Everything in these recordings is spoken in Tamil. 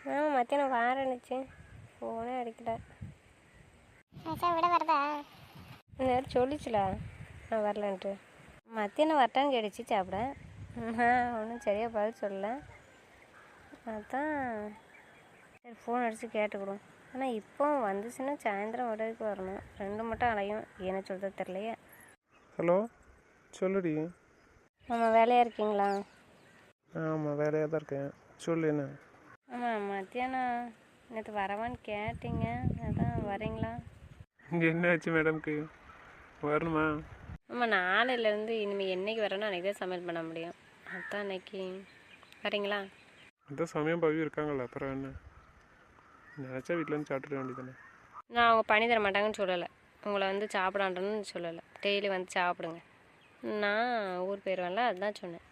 ஆமாம் மத்தியானம் வாரன்னுச்சு, ஃபோனே அடிக்கல. விட வருதா? நேரம் சொல்லிச்சுல நான் வரலன்ட்டு. மத்தியானம் வரட்டான்னு கேட்டுச்சு சாப்பிட. நான் ஒன்றும் சரியாக பதில் சொல்லலை. அதான் சரி ஃபோன் அடித்து கேட்டுக்கிடும். ஆனால் இப்போ வந்துச்சுன்னா சாயந்தரம் விடவுக்கு வரணும். 2 மட்டும் அலையும், என்ன சொல்கிறது தெரியலையே. ஹலோ சொல்லுடி. ஆமாம் வேலையாக இருக்கீங்களா? ஆமாம் வேலையாக தான் இருக்கேன், சொல்லு என்ன. ஆமாம் மத்தியானம் நேற்று வரவான்னு கேட்டீங்க, அதான் வரீங்களா? என்ன ஆச்சு மேடம்க்கு, வரணுமா? ஆமாம் நாளையிலேருந்து இனிமேல் என்றைக்கு வரணும் அன்றைக்கி தான் சமையல் பண்ண முடியும். அதான் அன்னைக்கு வரீங்களா? அந்த சமயம் பவி இருக்காங்கல்ல, அப்புறம் என்ன நினச்சா வீட்டிலேருந்து சாப்பிட்டுட வேண்டியதானே. நான் அவங்க பண்ணி தர மாட்டாங்கன்னு சொல்லலை, உங்களை வந்து சாப்பிடான்றன்னு சொல்லலை. டெய்லி வந்து சாப்பிடுங்க, நான் ஊர் போயிடுவேன்ல அதுதான் சொன்னேன்.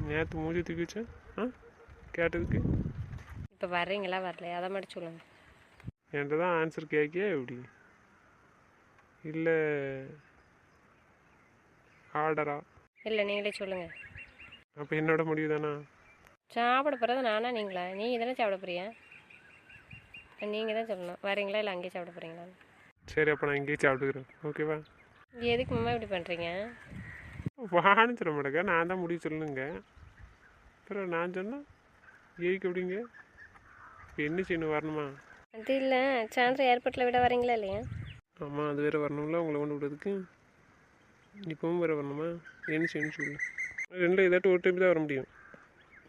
நேற்று மூஞ்சி தூக்கி வச்சேன் கேட்டதுக்கு. இப்போ வர்றீங்களா வரலையா அதை மட்டும் சொல்லுங்கள். என்கிட்ட தான் ஆன்சர் கேட்கியா எப்படி? இல்லை ஆர்டரா? இல்லை நீங்களே சொல்லுங்கள். அப்போ என்னோட முடிவு தானா? சாப்பிட போகிறது நானா நீங்களா? நீங்கள் தானே சாப்பிட போறியா? நீங்கள் தான் சொல்லணும் வரீங்களா இல்லை அங்கேயே சாப்பிட போகிறீங்களா. சரி அப்போ நான் இங்கேயே சாப்பிட்டுக்கிறேன், ஓகேவா? எதுக்கு மாமா இப்படி பண்ணுறீங்க? வான்னு சொல்ல மாட்டேங்க, நான் தான் முடிவு சொல்லணுங்க. அப்புறம் நான் சொன்னேன் ஏய்க்கு எப்படிங்க, இப்போ என்ன செய்யணும், வரணுமா? அது இல்லை, சாயந்தரம் ஏர்போர்ட்டில் விட வரீங்களா இல்லையா? ஆமாம் அது வேறு வரணும்ல உங்களை கொண்டு விடுறதுக்கு. இப்போவும் வேறு வரணுமா? என்ன செய்யணும் சொல்லு. ரெண்டில் ஏதாட்டும் ஒரு டைம் தான் வர முடியும்,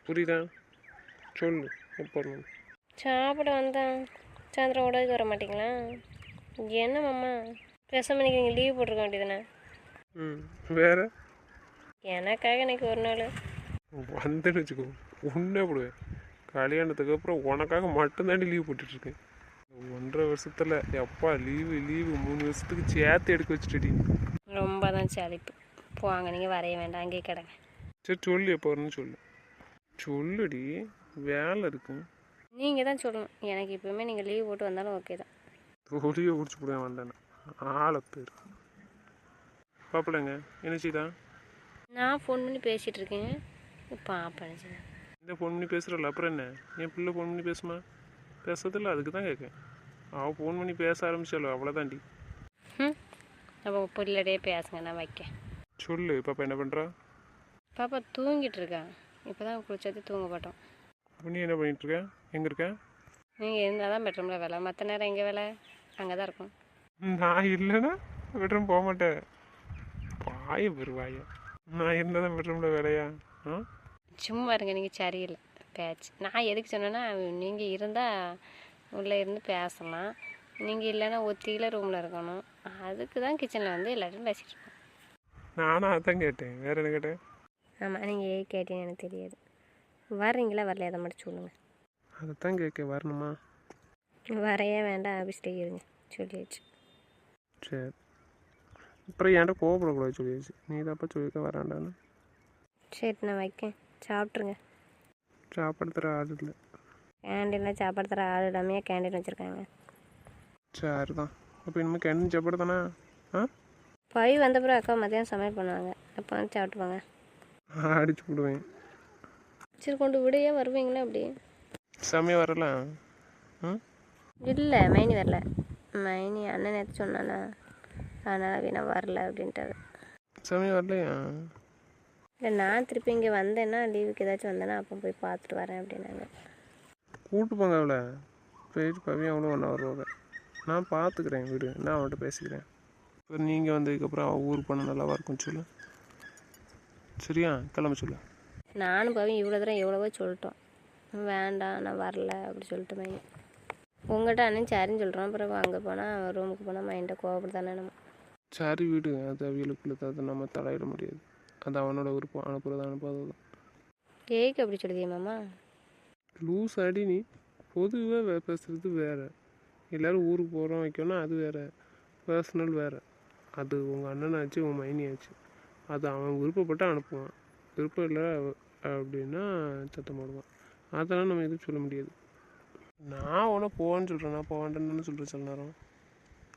புரியுதா? சொல்லு எப்போ வரணும். சாப்பிட வந்தேன், சாயந்தரம் உடவுக்கு வர மாட்டிங்களா? என்ன மாமா பேசாமல் நீங்கள் லீவ் போட்டிருக்க வேண்டியதுண்ணே. வேறு எனக்காக இன்னைக்கு ஒரு நாள் வந்துன்னு வச்சுக்கோ, உன்னே போடுவேன். கல்யாணத்துக்கு அப்புறம் உனக்காக மட்டும்தாண்டி லீவ் போட்டுட்ருக்கேன். 1.5 வருஷத்தில் எப்பா லீவு 3 வருஷத்துக்கு சேர்த்து எடுக்க வச்சுட்டடி. ரொம்ப தான் சளிப்பு. போவாங்க, நீங்கள் வரைய வேண்டாம், அங்கேயே கிடங்க. சரி சொல்லு எப்போ வரணும்னு சொல்லு. சொல்லுடி, வேலை இருக்கு. நீங்கள் தான் சொல்லணும். எனக்கு இப்போவுமே நீங்கள் லீவ் போட்டு வந்தாலும் ஓகே தான். ஒடியை பிடிச்சி போடுவேன் வந்தேன்னு ஆளை பேர். பாப்பிலங்க என்ன செய்தா? நான் ஃபோன் பண்ணி பேசிகிட்டு இருக்கேன், பாப்பா நினச்சேன். இந்த ஃபோன் பண்ணி பேசுகிறல்ல, அப்புறம் என்ன? என் பிள்ளை ஃபோன் பண்ணி பேசுமா? பேசுறதில்ல, அதுக்கு தான் கேட்கேன். அவள் ஃபோன் பண்ணி பேச ஆரம்பிச்சாலோ அவ்வளோதாண்டி. அப்போ பிள்ளைடே பேசுங்க, நான் வைக்கேன். சொல்லு பாப்பா என்ன பண்ணுறா? பாப்பா தூங்கிட்டு இருக்கா, இப்போ தான் குளிச்சது தூங்க போட்டோம். நீ என்ன பண்ணிகிட்ருக்க, எங்கே இருக்க? நீங்கள் இருந்தால் தான் பெட்ரூமில் வேலை, மற்ற நேரம் எங்கே வேலை? அங்கே தான் இருக்கும். நான் இல்லைன்னா பெட்ரூம் போக மாட்டேன். வாய பெரு வாய, நான் இருந்தால் தான் பெட்ரூமில் வேலையா? சும்மா இருங்க, நீங்கள் சரியில்லை பேச்சு. நான் எதுக்கு சொன்னேன்னா, நீங்கள் இருந்தால் உள்ளே இருந்து பேசலாம், நீங்கள் இல்லைன்னா ஒத்தியில் ரூமில் இருக்கணும். அதுக்கு தான் கிச்சனில் வந்து எல்லாரும் பேசிகிட்டு இருக்கோம். நானும் அதான் கேட்டேன், வேறு என்ன கேட்டேன்? ஆமாம் நீங்கள் கேட்டீங்கன்னு எனக்கு தெரியாது. வர்றீங்களா வரலையா அதை மட்டும் சொல்லுங்கள். அதைத்தான் கேட்க, வரணுமா? வரையே வேண்டாம், ஆஃபீஸ்டே இருங்க சொல்லியாச்சு. சரி அப்புறம் என்கிட்ட கோவப்படக்கூடாது சொல்லியாச்சு. நீ தப்பா சொல்லியிருக்க வராண்டான்னு. சரி நான் வைக்கேன், சாப்பிட்ருங்க. சாப்பாடு தர ஆள் இல்லை. கேண்டீனில் சாப்பாடு தர ஆள் இல்லாமையே கேண்டீன் வச்சுருக்காங்க. சரி தான், அப்போ இனிமேல் கேண்டீன் சாப்பாடு தானே? பவி வந்த பிறகு அக்கா மதியானம் சமையல் பண்ணுவாங்க, அப்போ வந்து சாப்பிட்டு போங்க. அடிச்சு விடுவேன். சரி கொண்டு விடையே வருவீங்களா அப்படி? சமயம் வரலாம். இல்லை மைனி வரல, மைனி அண்ணன் நேற்று சொன்னானா, அதனால் வீணா வரல அப்படின்ட்டாரு. சமயம் வரலையா? இல்லை நான் திருப்பி இங்கே வந்தேன்னா, லீவுக்கு ஏதாச்சும் வந்தேன்னா அப்போ போய் பார்த்துட்டு வரேன் அப்படின்னாங்க. கூப்பிட்டு போங்க அவளை, போயிட்டு பவியும் அவளும் ஒன்றா வருவாங்க. நான் பார்த்துக்கிறேன் வீடு, நான் அவன்கிட்ட பேசிக்கிறேன். இப்போ நீங்கள் வந்ததுக்கப்புறம் அவள் ஊருக்கு போனால் நல்லாவா இருக்கும் சொல்லு. சரியா கிளம்ப சொல்லு. நானும் பவி இவ்வளோ தூரம் எவ்வளவோ சொல்லிட்டோம், வேண்டாம் நான் வரல அப்படி சொல்லிட்டு மைண்ட் உங்கள்கிட்ட அண்ணன் சரின்னு சொல்கிறோம். அப்புறம் அங்கே போனால் ரூமுக்கு போனால் மைண்டை கோவப்பட்டு தானே நம்ம. சரி வீடு, அது அவியலுக்குள்ள அதை நம்ம தலையிட முடியாது. அது அவனோட விருப்பம், அனுப்புறது அனுப்பாதது. கேக்கு அப்படி சொல்லுதியே மாமா? லூஸ் அடி நீ. பொதுவாக பேசுகிறது வேறு, எல்லோரும் ஊருக்கு போகிறோம் வைக்கணும் அது வேறு, பர்சனல் வேறு. அது உங்கள் அண்ணனாச்சு உங்கள் மைனியாச்சு, அது அவன் விருப்பப்பட்டு அனுப்புவான். விருப்பம் இல்லை அப்படின்னா சத்தம் போடுவான். அதெல்லாம் நம்ம எதுவும் சொல்ல முடியாது. நான் உன போவான்னு சொல்கிறேன், நான் போவான்டான்னு சொல்கிறேன் சில நேரம்.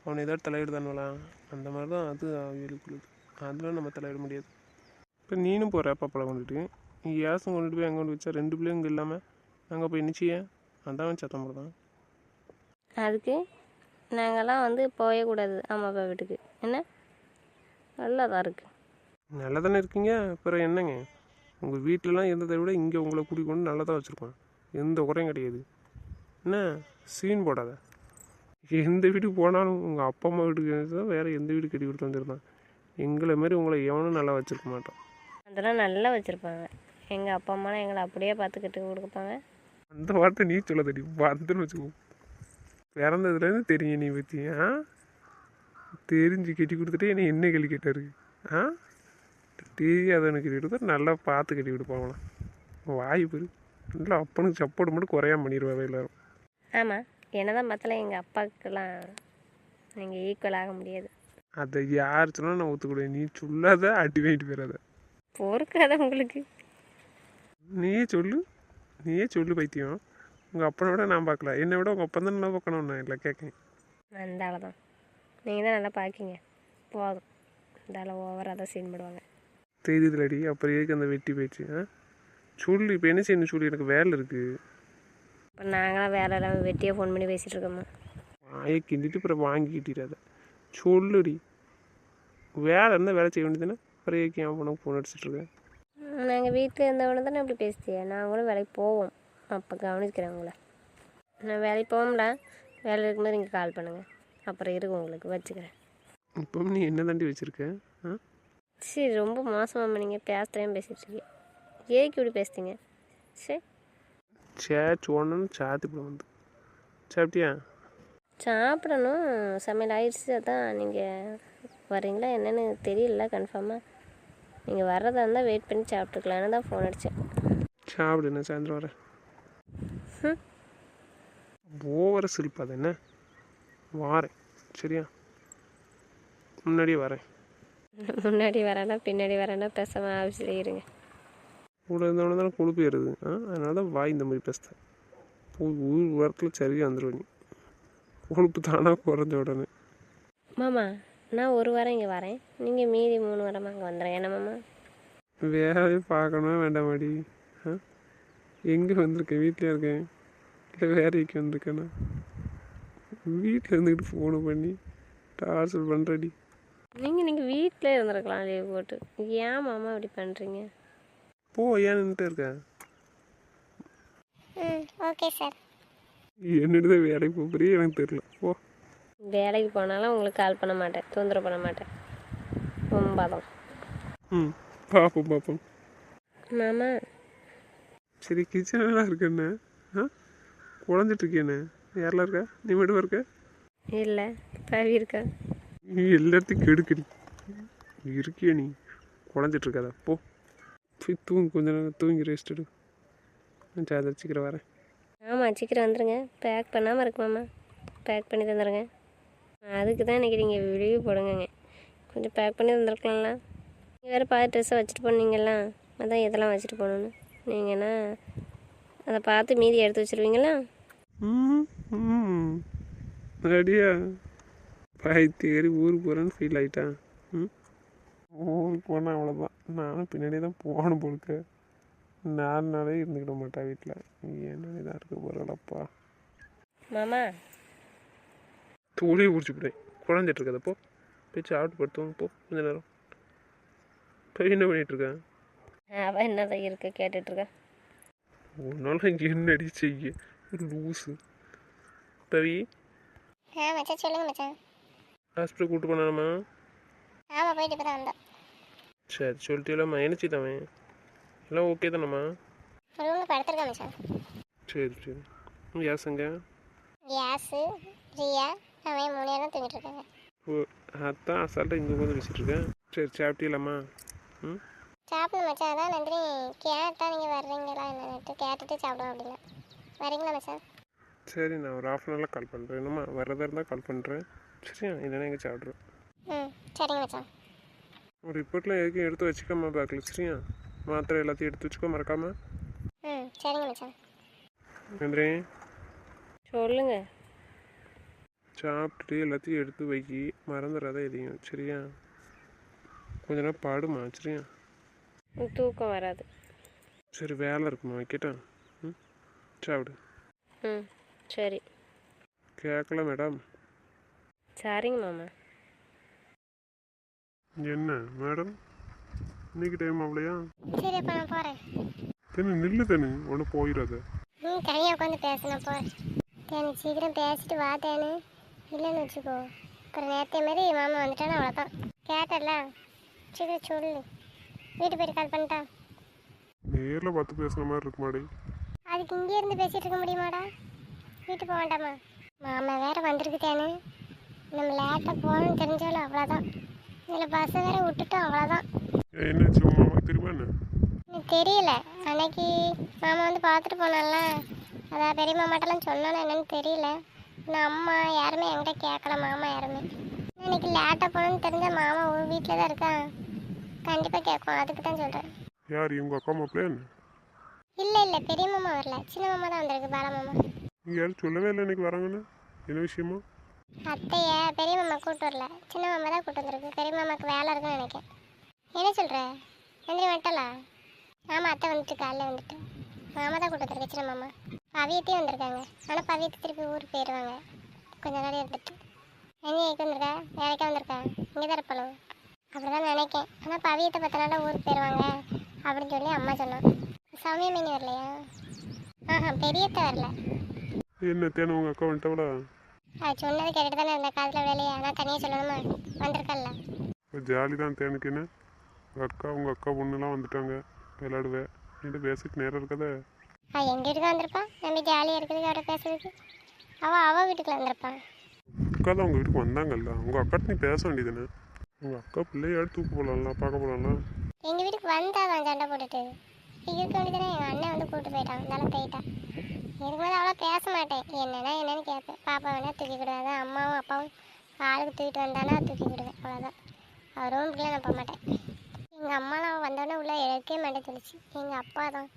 அவனை ஏதாவது தலையிடுதானுவலாம், அந்த மாதிரி தான் அது அவங்களுக்குள்ளது. அதெல்லாம் நம்ம தலையிட முடியாது. இப்போ நீனும் போகிற பாப்பாவை கொண்டுட்டு, நீ ஏசம் கொண்டுட்டு போய் அங்கே கொண்டு வச்சா 2 பிள்ளைங்க இல்லாமல் அங்கே போய் நிச்சய அதான் சத்தம் போடுதான். அதுக்கு நாங்கள்லாம் வந்து போகவே கூடாது அம்மா அப்பா வீட்டுக்கு. என்ன நல்லா தான் இருக்குது. நல்லா தானே இருக்கீங்க, அப்புறம் என்னங்க? உங்கள் வீட்டிலலாம் இருந்ததை விட இங்கே உங்களை கூட்டி கொண்டு நல்லா தான் வச்சுருக்கோம். எந்த குறையும் கிடையாது. என்ன சீன் போடாத. எந்த வீட்டுக்கு போனாலும் உங்கள் அப்பா அம்மா வீட்டுக்கு தான் வேறு எந்த வீடு கட்டி கொடுத்து வந்துருந்தான். எங்களை மாரி உங்களை எவனும் நல்லா வச்சுருக்க மாட்டான். அதெல்லாம் நல்லா வச்சுருப்பாங்க. எங்கள் அப்பா அம்மாலாம் எங்களை அப்படியே பார்த்துக்கிட்டு கொடுப்பாங்க. அந்த வார்த்தை நீ சொல்ல தெரியும் வந்துன்னு வச்சுக்கோ. பிறந்ததுலேருந்து தெரியும் நீ பற்றி. தெரிஞ்சு கட்டி கொடுத்துட்டு என்ன கேள்வி கேட்டாரு? தெரியாதவனுக்கு கட்டி கொடுத்தா நல்லா பார்த்து கட்டி கொடுப்பாங்களாம். வாய் பெரு நல்லா அப்பனுக்கு சப்போர்ட் மட்டும் குறையாம பண்ணிடுவாங்க எல்லோரும். ஆமாம், என்ன தான் பார்த்தாலும் எங்கள் அப்பாவுக்கெல்லாம் நீங்கள் ஈக்குவல் ஆக முடியாது. அதை யார் சொன்னால் நான் ஒத்துக்கூடாது. நீ சொல்லாத அடி வாங்கிட்டு போயிடாத. பொறுக்காத உங்களுக்கு. நீயே சொல்லு பைத்தியம். உங்கள் அப்பனை விட நான் பார்க்கல, என்னை விட உங்கள் அப்பா தான் நல்லா பார்க்கணும். நான் இல்லை கேட்கேன். அந்த ஆளை தான் நீங்கள் தான் நல்லா பார்க்கிங்க. போதும், இந்த ஆளை ஓவராக தான் சீன் போடுவாங்க. தெரியுதுலடி, அப்புறம் எதுக்கு அந்த வெட்டி போயிடுச்சு? சொல்லு, இப்போ என்ன செய்யணும் சொல்லி, எனக்கு வேலை இருக்குது. இப்போ நாங்களாம் வேலை இல்லாமல் வெட்டியாக ஃபோன் பண்ணி பேசிகிட்டு இருக்கோமா? வாயை கிண்டிட்டு அப்புறம் வாங்கி கிட்டிடாத. சொல்லுடி, வேலை இருந்தால் வேலை செய்ய வேண்டியதுன்னா அப்புறம் ஏக்கி என் உனக்கு ஃபோன் அடிச்சிட்ருக்கேன். நாங்கள் வீட்டில் இருந்தவொடனே தானே அப்படி பேசிட்டியே. நாங்களும் வேலைக்கு போவோம், அப்போ கவனிக்கிறேன் உங்களை. நான் வேலைக்கு போவோம்ல, வேலை இருக்கும்போது நீங்கள் கால் பண்ணுங்கள், அப்புறம் இருக்கும் உங்களுக்கு வச்சுக்கிறேன். இப்போ நீ என்ன தாண்டி வச்சுருக்க? சரி, ரொம்ப மோசமாக நீங்கள் பேசுகிறேன் பேசிகிட்ருக்கீங்க. ஏக்கு இப்படி பேசுகிறீங்க? சரி சொன்னு சாத்தி போட வந்து சாப்பிட்டியா? சாப்பிடணும், சமையல் ஆயிடுச்சு. அதான் நீங்கள் வரீங்களா என்னென்னு தெரியல கன்ஃபார்மாக. நீங்கள் வர்றதா இருந்தால் வெயிட் பண்ணி சாப்பிட்டுக்கலான்னு தான் ஃபோன் அடித்தேன். சாப்பிடு, நான் சாயந்தரம் வரேன். ஓவர சிரிப்பாது என்ன? வாரேன் சரியா? முன்னாடியே வரேன். முன்னாடி வரேன்னா பின்னாடி வரேன்னா பேசாமல் ஆஃபீஸில் இருங்க. கூட இருந்தவன தானே கொழுப்பு ஏறுது. அதனால தான் வாய் இந்த மாதிரி பேசுகிறேன். ஊர் வாரத்தில் சரியாக வந்துடுவேன். நீ கொழுப்பு தானாக குறைஞ்ச உடனே. மாமா, நான் ஒரு வாரம் இங்கே வரேன், நீங்கள் மீதி 3 வாரமாக அங்கே வந்துடுறேன். என்ன மாமா? வேலையை பார்க்கணுமா வேண்டாமாடி? எங்கே வந்திருக்கேன்? வீட்டில் இருக்கேன், இல்லை வேலைக்கு வந்திருக்கேண்ணா? வீட்டில் இருந்துக்கிட்டு ஃபோனை பண்ணி டார்ச்சர் பண்ணுறடி. நீங்கள் வீட்டில் இருந்திருக்கலாம் லீவ் போட்டு. ஏன் மாமா இப்படி பண்ணுறீங்க? போ, ஏன் நின்றுட்டு இருக்கேன்? Okay sir. என்னட்டு தான் வேலைக்கு போகிறீ எனக்கு தெரியல. போ. வேலைக்கு போனாலும் உங்களுக்கு கால் பண்ண மாட்டேன், தொந்தரவு பண்ண மாட்டேன். ரொம்ப தான். பார்ப்போம். மாமா சரி, கிச்சனெல்லாம் இருக்கேண்ணே. குழஞ்சிட்ருக்கேண்ணே. யாரெல்லாம் இருக்கா? நீ மட்டும் இருக்க? இல்லை, பவி இருக்கா? நீ எல்லாத்தையும் கெடுக்கடி இருக்கிய. நீ குழஞ்சிட்ருக்காதா? போ போய் தூங்கு, கொஞ்ச நேரம் தூங்கி ரெஸ்ட் எடு. நான் சார்ஜர் சீக்கிரம் வரேன். ஆமாம், சீக்கிரம் வந்துடுங்க. பேக் பண்ணாமல் இருக்கு மாமா, பேக் பண்ணி தந்துடுங்க. அதுக்கு தான் இன்றைக்கி நீங்கள் லீவ் போடுங்கங்க. கொஞ்சம் பேக் பண்ணி தந்துருக்கலாம்ல. நீங்கள் வேறு பாதி ட்ரெஸ்ஸை வச்சுட்டு போனீங்களா, அதான் இதெல்லாம் வச்சுட்டு போகணுன்னு. நீங்கன்னா அதை பார்த்து மீதி எடுத்து வச்சுருவீங்களா? ரெடியா? பாய்த்தேரி ஊருக்கு போகிறேன்னு ஃபீல் ஆகிட்டான். ஊருக்கு போனால் அவ்வளோதான். நானும் பின்னாடியே தான் போகணும் போலுக்க. 4 நாளே இருந்துக்கிட மாட்டேன் வீட்டில். என்னடி தான் இருக்க போகிறப்பா. மாமா தூளியை பிடிச்சிவிட்டேன். குழஞ்சிட்ருக்கதப்போ போய் சாப்பிட்டு படுத்துவாங்க. போ கொஞ்ச நேரம். இப்போ என்ன பண்ணிகிட்ருக்கேன்? அவள் என்னதான் இருக்க கேட்டுட்ருக்கேன். உன்னால என்னடி செய்ய லூஸு. பவி, மச்சான் சொல்லுங்கள் மச்சான். ஹாஸ்பிட்டல் கூப்பிட்டு போனாமா? ஆமாம், போயிட்டு இப்போ தான் வந்தோம். சரி, சொல்லிட்டேலாம்மா. என்ன செய்தாமே எல்லாம் ஓகே தானம்மா? ரூமில் படுத்துருக்கேன் மச்சான். சரி. யாசங்க? கேஸு, ரியா, அவன் 3 நேரம் தூங்கிட்டு இருக்காங்க. அதான் அசால்ட்டாக இங்கே வந்து பேசிகிட்ருக்கேன். சரி, சாப்பிட்டீங்களாம்மா? சாப்பிடணும் மச்சான். அதான் நன்றி கேட்டால் நீங்கள் வர்றீங்களா என்னன்ட்டு கேட்டுட்டு சாப்பிடுவோம் அப்படின்னா. வரீங்களா மச்சான்? சரி, நான் ஒரு 1/2 hour கால் பண்ணுறேன். என்னம்மா வர்றதா இருந்தால் கால் பண்ணுறேன். சரியா? இல்லைன்னா எங்கே சாப்பிட்றேன். சரிங்க மச்சான். ஒரு ரிப்போர்ட்லாம் எதுக்கும் எடுத்து வச்சுக்காம பார்க்கல. சரியா? மாத்திரை எல்லாத்தையும் எடுத்து வச்சுக்கோ மறக்காம. சரிங்க மச்சான். நன்றி. சொல்லுங்க. சாப்பிட்டுட்டு எல்லாத்தையும் எடுத்து வைக்கி, மறந்துடாத எதையும். சரியா? கொஞ்ச நேரம் பாடுமா. சரியா? தூக்கம் வராது. சரி, வேலை இருக்குமா? வைக்கட்டா? சாப்பிடு. ம் சரி. கேட்கல மேடம். சரிங்க மாமா. என்ன மேடம் இன்னைக்கு டைம் ஆகலையா? சரி அப்போ நான் போகிறேன். தென்னு நில்லு தென்னு ஒன்று போயிடாத. நீ தனியாக உட்காந்து பேசினா போகிறேன். தேனு சீக்கிரம் பேசிட்டு வா தேனு. இல்லைன்னு வச்சுக்கோ அப்புறம் நேரத்தை மாரி மாமா வந்துட்டானே அவ்வளோதான். கேட்டல சீக்கிரம் சொல்லு. வீட்டு போயிட்டு கால் பண்ணிட்டா. நேரில் பார்த்து பேசுன மாதிரி இருக்கு மாடி. அதுக்கு இங்கே இருந்து பேசிகிட்டு இருக்க முடியுமாடா? வீட்டுக்கு போக வேண்டாமா? மாமா வேறு வந்திருக்கு தேனு. நம்ம லேட்டாக போகணும்னு தெரிஞ்சாலும் அவ்வளோதான். இதில் பஸ்ஸை வேறு விட்டுட்டோம் அவ்வளோதான். என்னாச்சு உன் மாமாக்கு தெரியுமா என்ன? எனக்கு தெரியல. அன்னைக்கு மாமா வந்து பார்த்துட்டு போனால, அதான் பெரிய மாமாட்டெல்லாம் சொன்னானே என்னன்னு தெரியல. நான் அம்மா யாருமே என்கிட்ட கேட்கல, மாமா யாருமே. இன்னைக்கு லேட்டாக போகணுன்னு தெரிஞ்ச மாமா வீட்டில் தான் இருக்கான். கண்டிப்பாக கேட்கும், அதுக்கு தான் சொல்கிறேன். யார் உங்கள் அக்கா மாப்பிள்ளையா என்ன? இல்லை இல்லை, பெரிய மாமா வரல, சின்ன மாமா தான் வந்திருக்கு, பாலா மாமா. நீங்கள் யாரும் சொல்லவே இல்லை இன்னைக்கு வராங்கன்னு. என்ன விஷயமா? அத்தைய பெரிய மாமா கூப்பிட்டு வரல, சின்ன மாமா தான் கூப்பிட்டு வந்திருக்கு. பெரிய மாமாவுக்கு வேலை இருக்குன்னு நினைக்கிறேன். என்ன சொல்கிற? நன்றி வந்துட்டலா? ஆமாம், அத்தை வந்துட்டு காலையில் வந்துட்டு. மாமா தான் கூப்பிட்டு வந்திருக்கு, சின்ன மாமா. பவியத்தையும் வந்திருக்காங்க. ஆனால் பவியத்தை திருப்பி ஊருக்கு போயிடுவாங்க கொஞ்ச நாள் இருந்துட்டு. என்ன ஏக்கு வந்திருக்கா? வேலைக்கா வந்திருக்கா? இங்கே தான் இருப்பாளோ? அப்படி தான் நினைக்கேன். ஆனால் பவியத்தை 10 நாளாக ஊருக்கு போயிடுவாங்க அப்படின்னு சொல்லி அம்மா சொன்னான். சமயம் மீன் வரலையா? ஆஹா, பெரியத்தை வரல. என்ன தேனை உங்கள் அக்கா வந்துட்டவளா? அது சொன்னது கேட்டுட்டு தானே இருந்த காதில் வேலையை. ஆனால் தனியாக சொல்லணுமா? வந்திருக்கல்ல. இப்போ ஜாலி தான் தேனுக்கு. என்ன உங்கள் அக்கா பொண்ணுலாம் வந்துட்டாங்க, விளையாடுவேன். என்கிட்ட பேசிட்டு நேரம் இருக்கதே. எங்கள் வீட்டுக்கு வந்திருப்பான். நம்ம ஜாலியாக இருக்கிறதுக்கு அவரை பேசுறதுக்கு. அவள் வீட்டுக்குள்ள வந்திருப்பான். அக்கா தான் உங்கள் வீட்டுக்கு வந்தாங்கல்ல, உங்கள் அக்காட்ட நீ பேச வேண்டியதுன்னு. உங்கள் அக்கா பிள்ளையாடு தூக்க போகலாம்லாம், பார்க்க போகலாம்லாம். எங்கள் வீட்டுக்கு வந்தாதான் சண்டை போட்டுட்டு இருக்க வேண்டியதானே. எங்கள் அண்ணன் வந்து கூப்பிட்டு போயிட்டான், இருந்தாலும் போயிட்டான். இதுக்கு மேலே அவ்வளோ பேச மாட்டேன். என்னன்னு கேட்பேன். பாப்பா வேணா தூக்கி விடுவாங்க. அம்மாவும் அப்பாவும் ஆளுக்கு தூக்கிட்டு வந்தானா தூக்கி விடுவேன், அவ்வளோதான். அவர் ரூம்குள்ளே நான் போக மாட்டேன். எங்கள் அம்மாலாம் வந்தோடனே உள்ளே எடுக்கவே மாட்டேன் சொல்லிச்சு. எங்கள் அப்பா தான்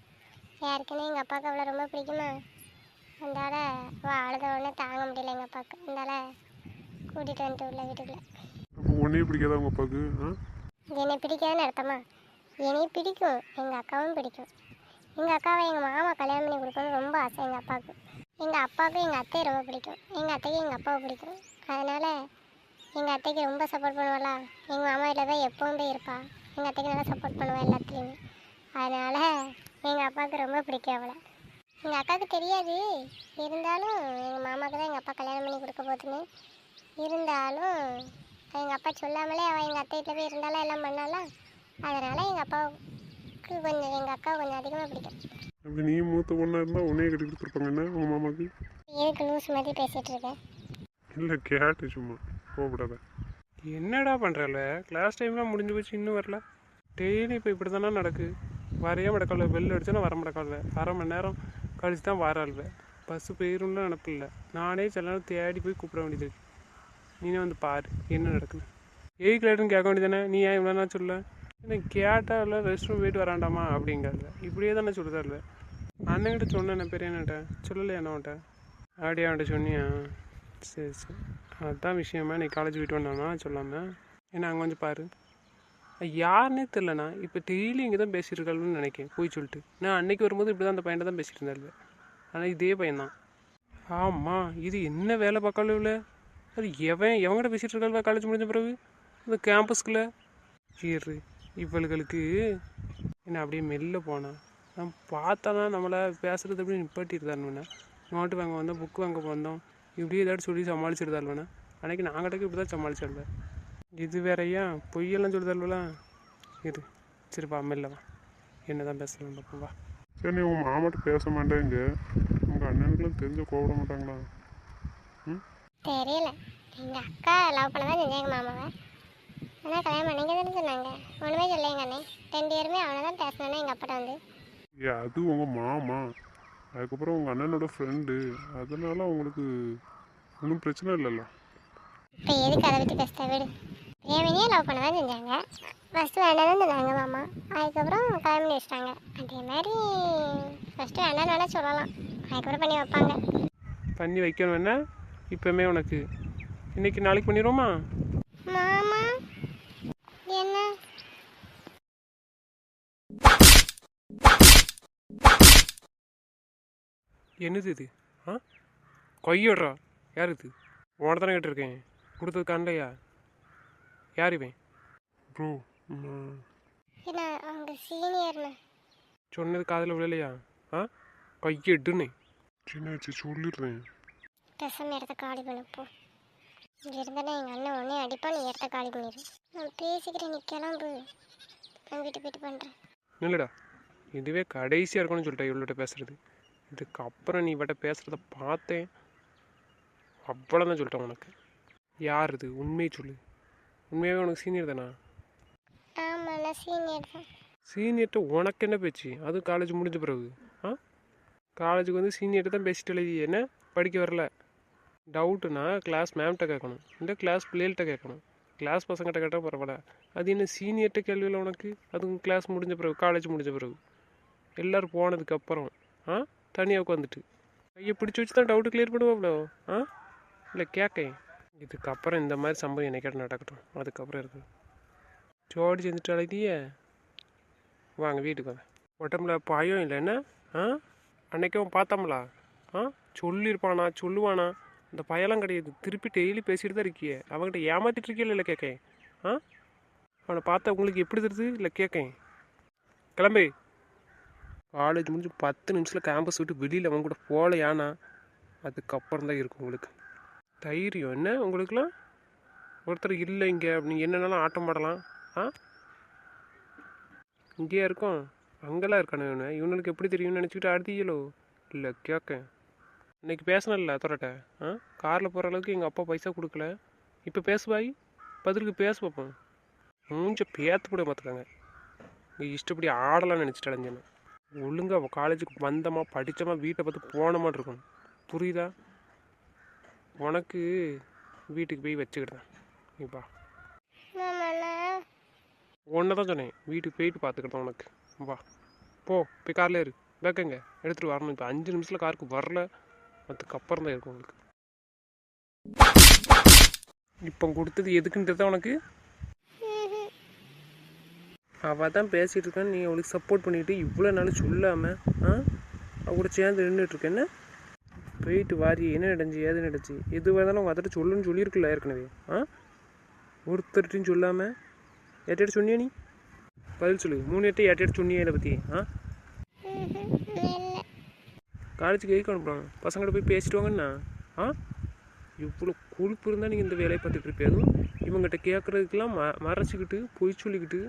யாருக்குன்னு. எங்கள் அப்பாவுக்கு அவ்வளோ ரொம்ப பிடிக்குமா, அதனால அழுத உடனே தாங்க முடியல எங்கள் அப்பாவுக்கு. அதனால கூட்டிகிட்டு வந்துட்டு உள்ள வீட்டுக்குள்ளே. அப்போ ஒன்றே பிடிக்காதா உங்கள் அப்பாவுக்கு? என்னை பிடிக்காதுன்னு அர்த்தமா? என்னையும் பிடிக்கும், எங்கள் அக்காவும் பிடிக்கும். எங்கள் அக்காவை எங்கள் மாமா கல்யாணம் பண்ணி கொடுக்கணும்னு ரொம்ப ஆசை எங்கள் அப்பாவுக்கு. எங்கள் அப்பாவுக்கு எங்கள் அத்தையை ரொம்ப பிடிக்கும். எங்கள் அத்தைக்கு எங்கள் அப்பாவை பிடிக்கும். அதனால் எங்கள் அத்தைக்கு ரொம்ப சப்போர்ட் பண்ணுவாளா. எங்கள் மாமா வீட்டில் தான் எப்பவும் போய் இருப்பாள். எங்கள் அத்தைக்கு நல்லா சப்போர்ட் பண்ணுவாள் எல்லாத்துலேயுமே. அதனால் எங்கள் அப்பாவுக்கு ரொம்ப பிடிக்கும் அவளை. எங்கள் அக்காவுக்கு தெரியாது, இருந்தாலும் எங்கள் மாமாவுக்கு தான் எங்கள் அப்பா கல்யாணம் பண்ணி கொடுக்க போகுதுன்னு. இருந்தாலும் எங்கள் அப்பா சொல்லாமலே அவள் எங்கள் அத்தை வீட்டில் போய் இருந்தாலும் எல்லாம் பண்ணாலாம். அதனால் எங்கள் அப்பாவுக்கு கொஞ்சம், எங்கள் அக்காவை கொஞ்சம் அதிகமாக பிடிக்கும். அப்படி நீ மூத்த பொண்ணாக இருந்தால் உன்னையே கட்டி கொடுத்துருப்பாங்க என்ன உங்கள் மாமாவுக்கு? எதுக்கு லூஸ் மாதிரி பேசிகிட்டு இருக்கேன்? இல்லை கேட்டு சும்மா கோவப்படாத. என்னடா பண்ணுறல? கிளாஸ் டைம்லாம் முடிஞ்சு போச்சு, இன்னும் வரல. டெய்லி இப்போ இப்படி தானே நடக்கு. வரையே மடக்கால, வெளில அடிச்சோன்னா வர மடக்கால. 1/2 மணி நேரம் கழிச்சு தான் வராள்வே. பஸ்ஸு போயிரும்லாம் நினப்பில்ல. நானே சில நேரம் தேடி போய் கூப்பிட வேண்டியது இருக்கு. நீனே வந்து பாரு என்ன நடக்குது. எதுக்கு லேட்டுன்னு கேட்க வேண்டியதானே? நீ ஏன் இவ்வளோ நான் சொல்ல? எனக்கு கேட்டால் இல்லை ரெஸ்ட் ரூம் போயிட்டு வராண்டாமா அப்படிங்கிறத இப்படியே தானே சொல்லுதாள்ல. அண்ணன்கிட்ட சொன்னேன் பெரியண்ணன்ட்ட சொல்லலையா என்னவன்ட்ட? அப்படியே அவன்கிட்ட சொன்னியா? சரி சரி, அதுதான் விஷயமா. நீ காலேஜ் போயிட்டு வந்தானா சொல்லாமல் ஏன்னா அங்கே வந்து பாரு. யாருன்னே தெரிலண்ணா. இப்போ டெய்லி இங்கே தான் பேசியிருக்காள்னு நினைக்கிறேன் போய் சொல்லிட்டு. நான் அன்னைக்கு வரும்போது இப்படி தான் அந்த பையனை தான் பேசிகிட்டு இருந்தாள். ஆனால் இதே பையன்தான். ஆமாம், இது என்ன வேலை பார்க்கல இல்லை? அது எவங்கிட்ட பேசிகிட்டு இருக்காள் காலேஜ் முடிஞ்ச பிறகு இந்த கேம்பஸ்குள்ளே ஏறு. இவளுகளுக்கு என்ன அப்படியே மெல்ல போனான். நான் பார்த்தானா நம்மளை பேசுகிறது அப்படி நிப்பாட்டிருந்தாருண்ணா. நோட்டு வாங்க வந்தோம், புக்கு வாங்க வந்தோம், இப்படி ஏதாச்சும் சொல்லி சமாளிச்சிருந்தாள்வேண்ணா. அன்றைக்கி நாங்கள்கிட்ட இப்படி தான் சமாளிச்சிருந்தேன். இது வேறையா பொய்யெல்லாம் சொல்லுதாள்வலாம். இரு சரிப்பா, மெல்லவா என்ன தான் பேசலாம் பார்ப்போம் வா. சரி, நீ உங்கள் மாமாட்ட பேச மாட்டேங்க. உங்கள் அண்ணனுக்குலாம் தெரிஞ்ச கோவிட மாட்டாங்களா? தெரியல. எங்கள் அக்கா லவ் பண்ண தான் செஞ்சேன் எங்கள் மாமாவை. ஆனால் கல்யாணம் பண்ணிங்க தானே சொன்னாங்க. ஒன்றுமே சொல்ல எங்கள் அண்ணன். 2 பேருமே அவனை தான் பேசினானே எங்கள் அப்பாட்ட வந்து. அது உங்கள் மாமா, அதுக்கப்புறம் உங்கள் அண்ணனோட ஃப்ரெண்டு, அதனால உங்களுக்கு ஒன்றும் பிரச்சனை இல்லைல்ல. இப்போ எதுக்கு அதை பற்றி பேசுகிற வீடு? பிரேமினியே லவ் பண்ண தான் செஞ்சாங்க. ஃபஸ்ட்டு வேண்டாம் தான் சொன்னாங்க மாமா. அதுக்கப்புறம் கல்யாணம் பண்ணி வச்சிட்டாங்க. அதே மாதிரி ஃபஸ்ட்டு வேண்டாம்னு வேணால் சொல்லலாம், அதுக்கப்புறம் பண்ணி வைப்பாங்க. பண்ணி வைக்கணும் என்ன இப்போமே உனக்கு? இன்னைக்கு நாளைக்கு பண்ணிடுவோமா? மாமா என்ன? என்னது இது? ஆ கொய்யடுறா யார் இது உன தானே கேட்டிருக்கேன் கொடுத்தது காணலையா யார் இவன் ப்ரோ ஏன்னா அவங்க சீனியர்ண்ணா. சொன்னது காதில் விழலையா ஆ கையெடுன்னு என்னாச்சு சொல்லிடுறேன். பேசாம இடத்த காலி பண்ணப்போ. இங்கே இருந்தானே எங்கள் அண்ணன் உடனே அடிப்பா, நீ இடத்த காலி பண்ணிடு. நான் பேசிக்கிறேன், நீ கிளம்பு. நான் வீட்டு போயிட்டு பண்ணுறேன். இல்லைடா இதுவே கடைசியாக இருக்கும்னு சொல்லிட்டேன் இவள்கிட்ட பேசுகிறது. இதுக்கப்புறம் நீ இவட்ட பேசுகிறத பார்த்தேன் அவ்வளோதான் சொல்லிட்டேன் உனக்கு. யார் இது உண்மையை சொல்லு. உண்மையாகவே உனக்கு சீனியர் தானா? ஆமாம், நான் சீனியர் தான். சீனியர்கிட்ட உனக்கு என்ன பேச்சு? அதுவும் காலேஜ் முடிஞ்ச பிறகு ஆ காலேஜுக்கு வந்து சீனியர்கிட்ட தான் பேசிட்டு எழுதி என்ன படிக்க வரல டவுட்டுனா கிளாஸ் மேம்கிட்ட கேட்கணும், இல்லை கிளாஸ் பிள்ளைகள்கிட்ட கேட்கணும். கிளாஸ் பசங்கிட்ட கேட்டால் பரவாயில்ல, அது என்ன சீனியர்கிட்ட கேள்வியில் உனக்கு? அதுவும் கிளாஸ் முடிஞ்ச பிறகு காலேஜ் முடிஞ்ச பிறகு எல்லோரும் போனதுக்கப்புறம் தனியாக உட்காந்துட்டு கையை பிடிச்சி வச்சு தான் டவுட்டு கிளியர் பண்ணுவாங்களோ? இல்லை கேட்கேன். இதுக்கப்புறம் இந்த மாதிரி சம்பவம் என்னைக்கிட்ட நடக்கட்டும். அதுக்கப்புறம் இருக்குது ஜோடி செஞ்சுட்டு அழைத்தியே வாங்க வீட்டுக்கு வாங்க. உடம்புல பயம் இல்லை என்ன? அன்னைக்கும் பார்த்தோம்லா சொல்லியிருப்பானா சொல்லுவானா? அந்த பயலாம் கிடையாது. திருப்பி டெய்லி பேசிட்டு தான் இருக்கியே. அவங்ககிட்ட ஏமாத்திட்டு இருக்கீல்ல? இல்லை கேட்கேன். அவனை பார்த்தா உங்களுக்கு எப்படி தெரியுது? இல்லை கேட்கேன். கிளம்பு. காலேஜ் முடிஞ்சு 10 நிமிஷத்தில் கேம்பஸ் விட்டு வெளியில் அவங்க கூட போகலையானா அதுக்கப்புறம் தான் இருக்கும் உங்களுக்கு தைரியம். என்ன உங்களுக்குலாம் ஒருத்தர் இல்லை இங்கே அப்படின்னு என்னென்னாலும் ஆட்டம் போடலாம். இங்கேயா இருக்கும்? அங்கெல்லாம் இருக்கானு இவனுக்கு எப்படி தெரியும்னு நினச்சிக்கிட்டு ஆடுத்தீங்களோ? இல்லை கேட்கேன். இன்னைக்கு பேசினல துறட்ட காரில் போகிற அளவுக்கு எங்கள் அப்பா பைசா கொடுக்கல. இப்போ பேசுவாய் பதிலுக்கு பேச பார்ப்போம். மூஞ்ச பேத்து போட பார்த்துக்காங்க. இங்கே இஷ்டப்படி ஆடலாம்னு நினச்சிட்டு அலைஞ்சேன்னு. ஒழுங்காக அவள் காலேஜுக்கு வந்தோமா படித்தோமா வீட்டை பார்த்து போனோமான் இருக்கணும். புரியுதா? உனக்கு வீட்டுக்கு போய் வச்சுக்கிட்டேன். நீப்பா ஒன்றை தான் சொன்னேன். வீட்டுக்கு போயிட்டு பார்த்துக்கிட்டேன் உனக்கு. வா போ போய் காரில் ஏறு. பேக்கங்க எடுத்துகிட்டு வரணும். இப்போ 5 நிமிஷத்தில் காருக்கு வரல. அதுக்கப்புறம் தான் இருக்கும் உங்களுக்கு. இப்போ கொடுத்தது எதுக்குன்றது தான் உனக்கு. அவள் தான் பேசிகிட்டு இருக்கான்னு நீ அவளுக்கு சப்போர்ட் பண்ணிவிட்டு இவ்வளோ நாள் சொல்லாமல் அவ கூட சேர்ந்து நின்றுட்டுருக்கேன்னு போயிட்டு வாரி என்ன நடந்துச்சு ஏது நடந்துச்சு எதுவாக இருந்தாலும் உங்கள் அத்தட்ட சொல்லுன்னு சொல்லியிருக்குல்ல ஏற்கனவே. ஒருத்தர்கிட்டையும் சொல்லாமல் ஏட்டாட்டு சொன்னியா? நீ பதில் சொல்லு. 3 8 ஏட்டாட்டு சொன்னியா இதை பற்றி? காலேஜுக்கு எதுக்கு அனுப்புகிறாங்க? பசங்கள்ட்ட போய் பேசிட்டு வாங்கண்ணா. இவ்வளோ கொழுப்பு இருந்தால் நீங்கள் இந்த வேலையை பார்த்துட்டு இருப்பேன். அதுவும் இவங்ககிட்ட கேட்குறதுக்கெல்லாம் மறைச்சிக்கிட்டு பொய் சொல்லிக்கிட்டு.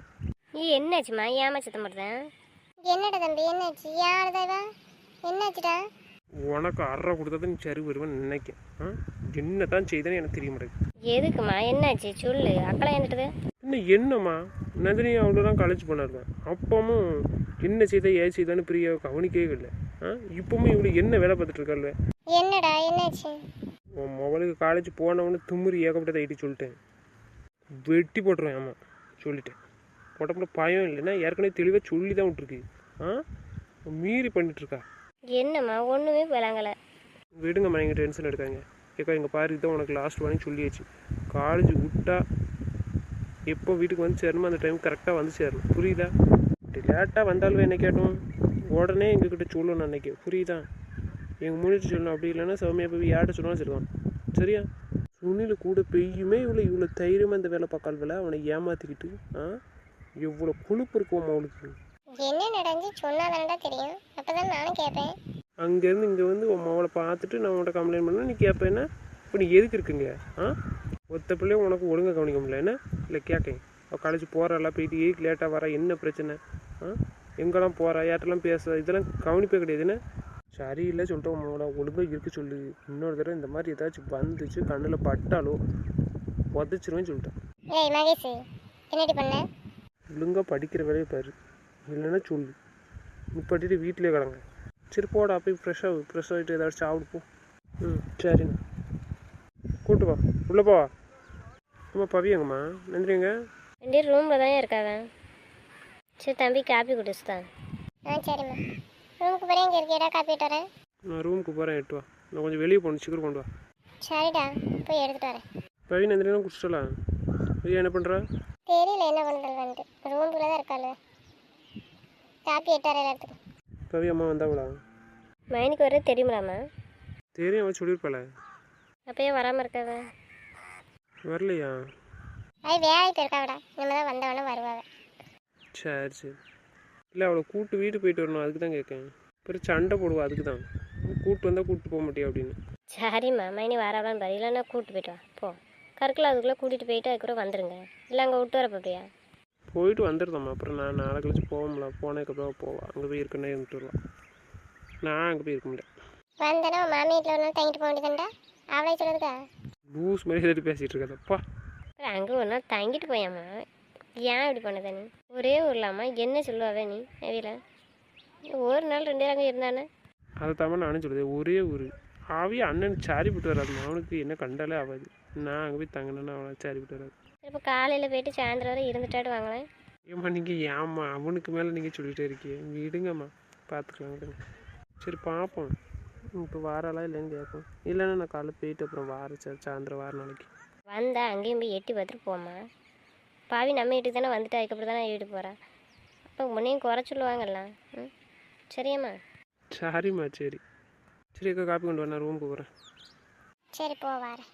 நீ என்னாச்சுமா ஏமாச்சத்த மாட்டேன்? என்னடா தம்பி, என்னாச்சு? யாருதா? என்னாச்சுடா? உனக்கு அரை கொடுத்தா நீ சரி வருவேன்னு நினைக்கேன். என்ன தான் செய்தேன்னு எனக்கு தெரிய மாட்டேங்குது. எதுக்குமா என்னாச்சு சொல்லு. அக்கெல்லாம் வந்துட்டுது. என்னம்மா நந்தினி அவ்வளோதான் காலேஜ் போனாருங்க. அப்பவும் என்ன செய்த ஏன் செய்தான்னு பிரியா கவனிக்கவே இல்லை. இப்பவும் இவ்வளோ என்ன வேலை பார்த்துட்டு இருக்காள்? என்னடா என்னாச்சு? உன் மொபைலுக்கு காலேஜ் போனவொன்னு தும்முறி ஏகப்பட்டதை ஐட்டி சொல்லிட்டேன். வெட்டி போட்டுருவேன். ஆமாம் சொல்லிட்டேன். உடம்புல பயம் இல்லைன்னா ஏற்கனவே தெளிவாக சொல்லி தான் விட்டுருக்கு. மீறி பண்ணிட்டுருக்கா. என்னம்மா ஒன்றுமே விளங்கலை. விடுங்கம்மா நீங்கள் டென்ஷன் எடுக்காங்க. ஏக்கா எங்கள் பாரு தான் உனக்கு லாஸ்ட் வாங்கி சொல்லியாச்சு. காலேஜ் விட்டா எப்போ வீட்டுக்கு வந்து சேரணுமோ அந்த டைம் கரெக்டாக வந்து சேரணும். புரியுதா? இப்படி லேட்டாக வந்தாலும் என்ன கேட்டோம் உடனே எங்ககிட்ட சொல்லணும் அன்னைக்கு. புரியுதா? எங்கள் முன்னிட்டு சொல்லணும். அப்படி இல்லைன்னா சௌமியா போய் யார்கிட்ட சொன்னாலும் சரிதான். சரியா? சுனில் கூட பெய்யுமே இவ்வளோ தைரியமாக இந்த வேலை பார்க்கால் வேலை அவனை ஏமாற்றிக்கிட்டு எவ்வளோ கொழுப்பு இருக்குவோம் அவளுக்கு. என்ன நடந்து சொன்னாதானடா தெரியும். அப்பதான் நானும் கேட்பேன். அங்கேருந்து இங்கே வந்து உன் மவளை பார்த்துட்டு நான் உன்கிட்ட கம்ப்ளைண்ட் பண்ண நீ கேட்பேன்னா இப்போ நீ எதுக்கு இருக்குங்க? ஒத்த பிள்ளையும் உனக்கு ஒழுங்காக கவனிக்க முடியல என்ன? இல்லை கேட்கேன். அவள் காலேஜ் போகிறாளா போயிட்டு ஏக்கு லேட்டாக வரா என்ன பிரச்சனை? எங்கெல்லாம் போகிறா யார்ட்டெல்லாம் பேச இதெல்லாம் கவனிப்பே கிடையாது. என்ன சரியில்லை சொல்லிட்டு உன் மவளை ஒழுங்காக இருக்க சொல்லு. இன்னொரு தடவை இந்த மாதிரி ஏதாச்சும் வந்துச்சு கண்ணில் பட்டாலோ உதச்சிருவேன்னு சொல்லிட்டேன். ஏய் மகேஷ், என்னடி பண்ண? ஒழுங்காக படிக்கிற வேலையை பாரு. இல்லைன்னா சொல்லு. நிப்பாட்டிட்டு வீட்டிலே கிடங்க. சரி போடா போய் ஃப்ரெஷ் ஆகிட்டு ஏதாச்சும் சாப்பிடு போ. சரிண்ணா கூட்டு வா உள்ளே போவா. அம்மா பவியங்கம்மா நன்றிங்க. 2 ரூமில் தான் இருக்காங்க. சரி தம்பி காப்பி குடிச்சுதான். சரிம்மா. ரூமுக்கு போகிறேன். இங்கே இருக்கேடா, காப்பி எடுத்து வரேன். நான் ரூமுக்கு போகிறேன். எட்டு வா. நான் கொஞ்சம் வெளியே போகணும். சீக்கிரம் கொண்டு வா. சரிடா, போய் எடுத்துகிட்டு வரேன். பவி நந்திரினா குடிச்சிடலாம். ஐயா என்ன பண்ணுறா? தெரியல என்ன பண்ணுறதுன்ட்டு. ரூமுக்குள்ளே தான் இருக்காள். காப்பி எடுத்து வரேன் எல்லாத்துக்கும். பவி அம்மா வந்தாங்களா? மைனுக்கு வர தெரியுமிலாமா? தெரியும், அவன் சொல்லியிருப்பாள. அப்பயே வராமல் இருக்காத. வரலையா? அது வேலைக்கு போயிருக்காவிடா, இனிமேல் தான் வந்தவொடனே வருவாங்க. சரி சரி. இல்லை, அவளை கூப்பிட்டு வீட்டு போயிட்டு வரணும், அதுக்கு தான் கேட்கேன். அப்புறம் சண்டை போடுவா, அதுக்கு தான். கூப்பிட்டு வந்தால் கூப்பிட்டு போக மாட்டியா அப்படின்னு. சரிம்மா, மைனி வரவளான்னு பாரு, இல்லைன்னா கூப்பிட்டு போயிட்டு வா போ. கற்கல அதுக்குள்ளே கூட்டிகிட்டு போயிட்டு அதுக்கப்புறம் வந்துடுங்க. இல்லை அங்கே விட்டு வர பார்ப்பியா? போயிட்டு வந்துடுதாம்மா. அப்புறம் நான் நாளை கழிச்சு போவோம்ல, போனதுக்கப்புறம் போவா. அங்கே போய் இருக்குன்னே இருந்துட்டு வருவான். நான் அங்கே போய் இருக்க முடியாது. வந்தேன்னா உன் மாமி வீட்டில் ஒரு நாள் தங்கிட்டு போக வேண்டியதுண்டா, அவளே சொல்லுதுக்கா. லூஸ் மாதிரி எதிர்த்து பேசிகிட்டு இருக்காதப்பா. அப்புறம் அங்கே ஒரு நாள் தங்கிட்டு போயாம்மா. ஏன் இப்படி பண்ணத நீ? ஒரே ஊர்லாமா என்ன சொல்லுவாவே நீ அவியில்? ஒரு நாள் 2 நாள் அங்கே இருந்தானே. அதை தான் நானும் சொல்லுது, ஒரே ஊர். ஆவியே அண்ணன் சாரிப்பட்டு வராதுமா, அவனுக்கு என்ன கண்டாலே ஆகாது. நான் அங்கே போய் தங்கினேன்னா அவனை சாரிப்பட்டு வராது. இப்போ காலையில் போயிட்டு சாயந்தரம் வரை இருந்துட்டாட்டு வாங்களேன். ஏம்மா நீங்கள் ஏம்மா அவனுக்கு மேலே நீங்கள் சொல்லிகிட்டே இருக்கீங்க. விடுங்கம்மா, பார்த்துக்கலாம் விடுங்க. சரி பார்ப்போம். இப்போ வாராளா இல்லைன்னு கேட்போம். இல்லைன்னா நான் காலைல போயிட்டு அப்புறம் சாயந்தரம் வார நாளைக்கு வந்தா அங்கேயும் போய் எட்டி பார்த்துட்டு போம்மா. பாவி நம்ம வீட்டுக்கு தானே வந்துட்டு அதுக்கப்புறம் தானே வீட்டு போகிறா. அப்போ முன்னையும் குறை சொல்லுவாங்கல்ல. ம், சரியாம்மா? சரிம்மா. சரி சரி அக்கா, காப்பி கொண்டு வர, நான் ரூமுக்கு போகிறேன். சரி போ, வரேன்.